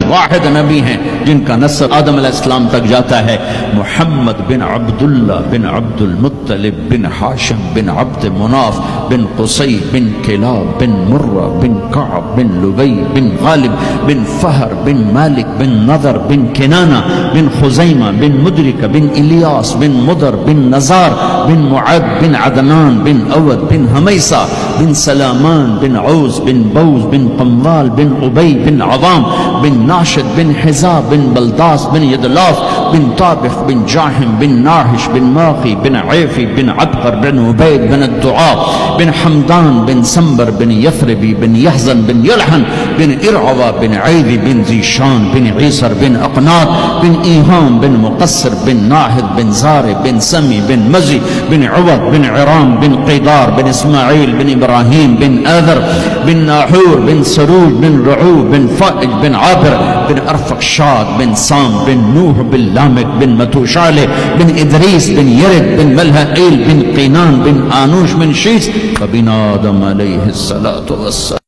वाहिद नबी हैं जिनका नस्ब आदम अलैहिस्सलाम तक जाता है। मुहम्मद बिन अब्दुल्ला बिन अब्दुल मुत्तलिब बिन हाशिम बिन अब्द मुनाफ बिन कुसै बिन किलाब बिन मुर्रा बिन कअब बिन लुबई बिन गालिब बिन फहर बिन मालिक बिन नदर बिन किनाना बिन खुजैमा बिन मुदरिका बिन इलियास बिन मुदर बिन नजार बिन मुअद बिन अदनान बिन अवद बिन हमैसा बिन सलामान बिन औस बिन बौस बिन कम्वाल बिन उबई बिन अवाम बिन नाशिद बिन हिजा बिन बलदास बिन यदलाफ बिन ताबिख बिन जाहिम बिन नाहिश बिन माखी बिन ऐफी बिन अबकर बिन उबैद बिन दुआ बिन हमदान बिन संबर बिन यथरबी बिन यहजन बिन यलहन बिन इरअवा बिन ऐदी बिन जीशान बिन ईसर बिन अकनात बिन ईहाम बिन मुकस्सर बिन नाहिद बिन ज़ारे बिन समी बिन मजी बिन उवद बिन इराम बिन क़ीदार बिन इस्माईल बिन इब्राहीम बिन आदर बिन नाहूर बिन सरूज बिन रऊब बिन फ़ाइज बिन आबिर बिन अरफक्षाद बिन साम बिन नूह बिन लामिक बिन मतूशाले बिन इदरीस बिन यरिद बिन मलहईल बिन क़ीनान बिन आनूश बिन शीस बिन आदम अलैहिस्सलातु वस्सलाम।